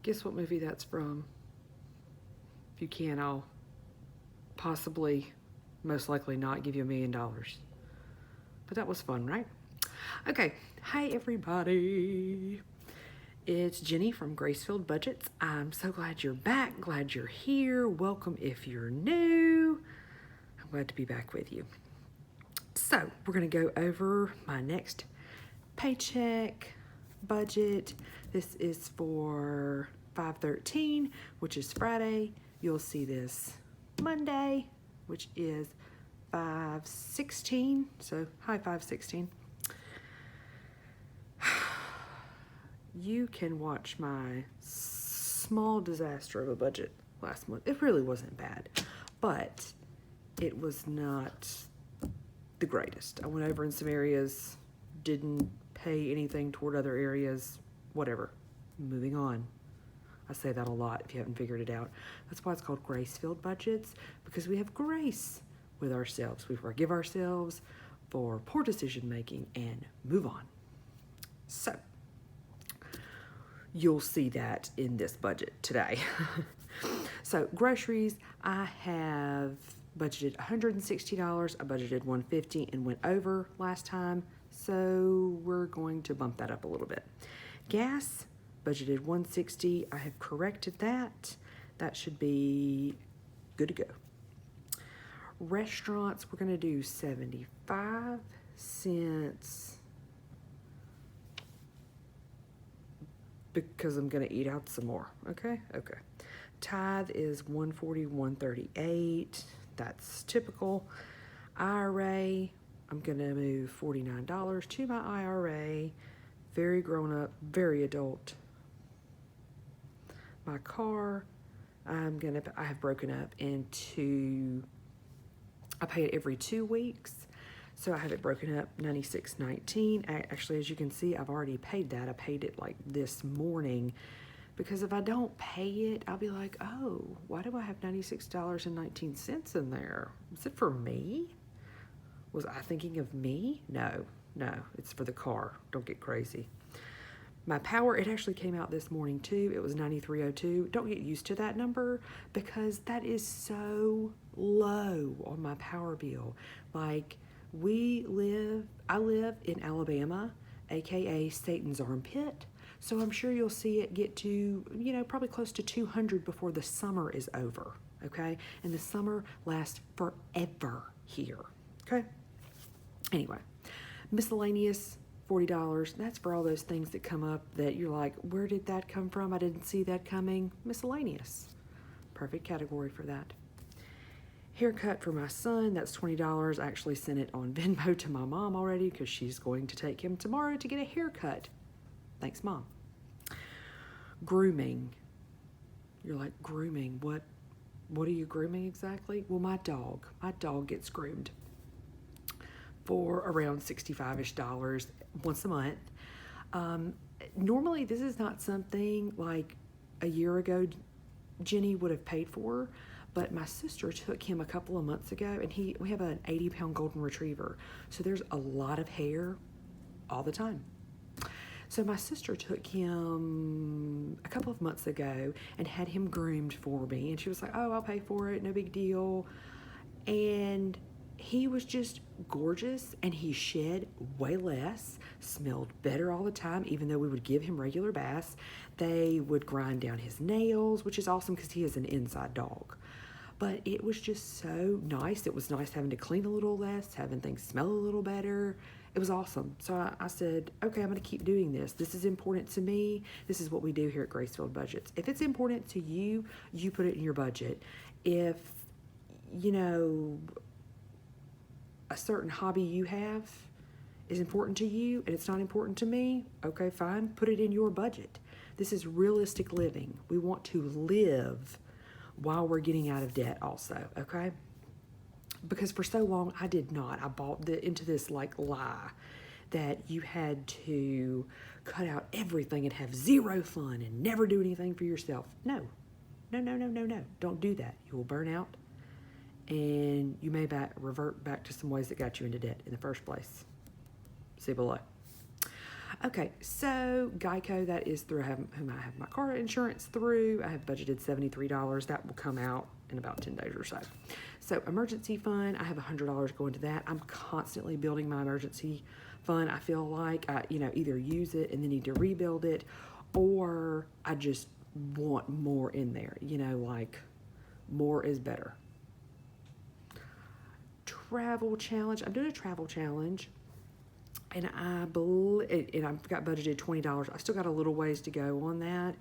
Guess what movie that's from? If you can, I'll possibly, most likely not give you $1 million. But that was fun, right? Okay, hi everybody. It's Jenny from Gracefield Budgets. I'm so glad you're back, glad you're here. Welcome if you're new. I'm glad to be back with you. So we're gonna go over my next paycheck budget. This is for 5/13, which is Friday. You'll see this Monday, which is 5/16. So hi 5/16. You can watch my small disaster of a budget last month. It really wasn't bad, but it was not the greatest. I went over in some areas, didn't pay anything toward other areas, whatever. Moving on. I say that a lot if you haven't figured it out. That's why it's called grace-filled budgets, because we have grace with ourselves. We forgive ourselves for poor decision making and move on. So, you'll see that in this budget today. So, groceries, I have budgeted $160. I budgeted $150 and went over last time. So, we're going to bump that up a little bit. Gas, budgeted $160. I have corrected that. That should be good to go. Restaurants, we're going to do 75 cents. Because I'm going to eat out some more. Okay. Tithe is $140, $138. That's typical. IRA, I'm going to move $49 to my IRA. Very grown up, very adult. My car, I have broken up into, I pay it every 2 weeks. So I have it broken up $96.19. Actually, as you can see, I've already paid that. I paid it like this morning, because if I don't pay it, I'll be like, oh, why do I have $96.19 in there? Is it for me? Was I thinking of me? No, it's for the car. Don't get crazy. My power, it actually came out this morning too. It was $93.02. Don't get used to that number, because that is so low on my power bill. Like, I live in Alabama, aka Satan's armpit. So I'm sure you'll see it get to, probably close to 200 before the summer is over. Okay. And the summer lasts forever here. Okay. Anyway, miscellaneous, $40. That's for all those things that come up that you're like, where did that come from? I didn't see that coming. Miscellaneous. Perfect category for that. Haircut for my son, that's $20. I actually sent it on Venmo to my mom already, because she's going to take him tomorrow to get a haircut. Thanks, Mom. Grooming. You're like, grooming? What are you grooming exactly? Well, my dog gets groomed for around $65-ish once a month. Normally, this is not something like a year ago Jenny would have paid for, but my sister took him a couple of months ago, and we have an 80-pound golden retriever, so there's a lot of hair all the time. So my sister took him a couple of months ago and had him groomed for me, and she was like, oh, I'll pay for it, no big deal. And he was just gorgeous, and he shed way less, smelled better all the time, even though we would give him regular baths. They would grind down his nails, which is awesome because he is an inside dog. But it was just so nice. It was nice having to clean a little less, having things smell a little better. It was awesome. So I said, okay, I'm going to keep doing this. This is important to me. This is what we do here at Gracefield Budgets. If it's important to you, you put it in your budget. If, a certain hobby you have is important to you and it's not important to me, okay, fine, put it in your budget. This is realistic living. We want to live while we're getting out of debt also, okay? Because for so long, I did not. I bought into this lie that you had to cut out everything and have zero fun and never do anything for yourself. No. Don't do that. You will burn out, and you may revert back to some ways that got you into debt in the first place. See below. Okay, so Geico, that is through whom I have my car insurance through. I have budgeted $73. That will come out in about 10 days or so. So emergency fund, I have $100 going to that. I'm constantly building my emergency fund. I feel like I, either use it and then need to rebuild it, or I just want more in there. Like more is better. Travel challenge. I'm doing a travel challenge. And I've got budgeted $20. I still got a little ways to go on that,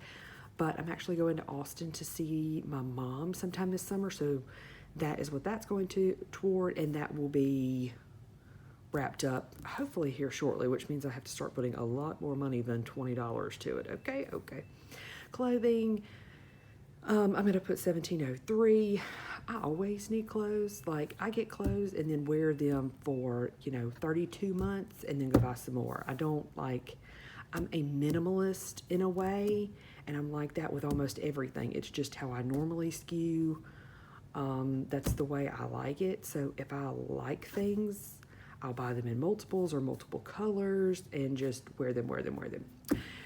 but I'm actually going to Austin to see my mom sometime this summer. So that is what that's going toward, and that will be wrapped up hopefully here shortly, which means I have to start putting a lot more money than $20 to it. Okay. Clothing. I'm going to put 1703. I always need clothes. Like, I get clothes and then wear them for, 32 months and then go buy some more. I'm a minimalist in a way, and I'm like that with almost everything. It's just how I normally skew. That's the way I like it. So if I like things, I'll buy them in multiples or multiple colors and just wear them.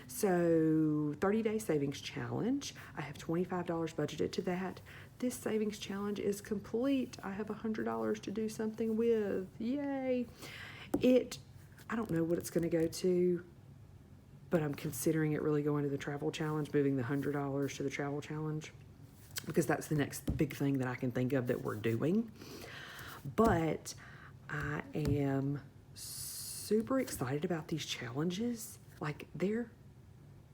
So 30-day savings challenge. I have $25 budgeted to that. This savings challenge is complete. I have $100 to do something with. Yay. I don't know what it's going to go to, but I'm considering it really going to the travel challenge, moving the $100 to the travel challenge, because that's the next big thing that I can think of that we're doing. But I am super excited about these challenges. Like, they're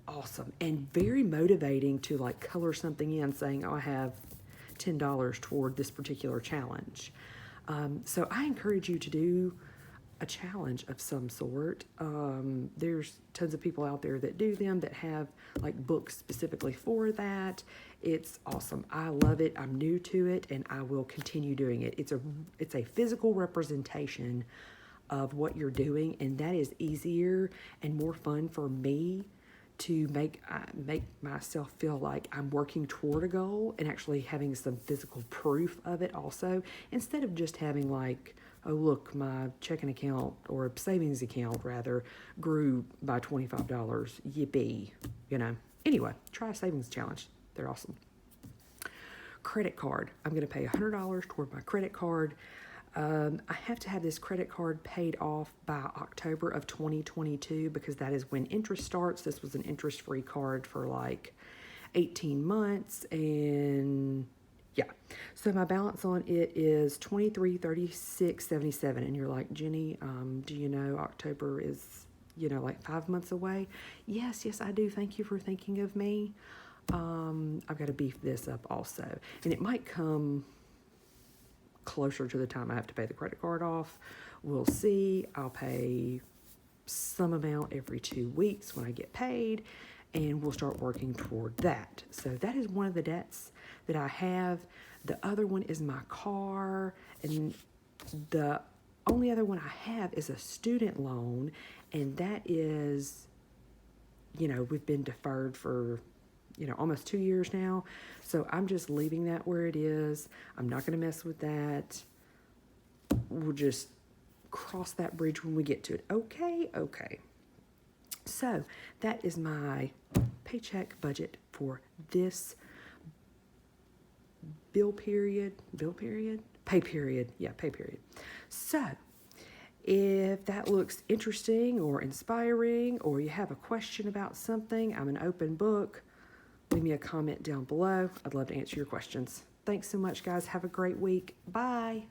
awesome and very motivating to like color something in saying, oh, I have $10 toward this particular challenge. So I encourage you to do a challenge of some sort. There's tons of people out there that do them, that have like books specifically for that. It's awesome. I love it. I'm new to it, and I will continue doing it. It's a physical representation of what you're doing, and that is easier and more fun for me to make myself feel like I'm working toward a goal and actually having some physical proof of it also, instead of just having like, oh, look, my checking account, or savings account rather, grew by $25. Yippee. Anyway, try a savings challenge. They're awesome. Credit card. I'm going to pay $100 toward my credit card. I have to have this credit card paid off by October of 2022, because that is when interest starts. This was an interest-free card for like 18 months, and yeah. So my balance on it is $23.36.77, and you're like, Jenny, do you know October is like 5 months away? Yes, I do. Thank you for thinking of me. I've got to beef this up also, and it might come closer to the time I have to pay the credit card off. We'll see. I'll pay some amount every 2 weeks when I get paid, and we'll start working toward that. So that is one of the debts that I have. The other one is my car, and the only other one I have is a student loan, and that is, we've been deferred for almost 2 years now. So I'm just leaving that where it is. I'm not going to mess with that. We'll just cross that bridge when we get to it. Okay. So that is my paycheck budget for this pay period. Yeah, pay period. So if that looks interesting or inspiring, or you have a question about something, I'm an open book. Leave me a comment down below. I'd love to answer your questions. Thanks so much, guys. Have a great week. Bye.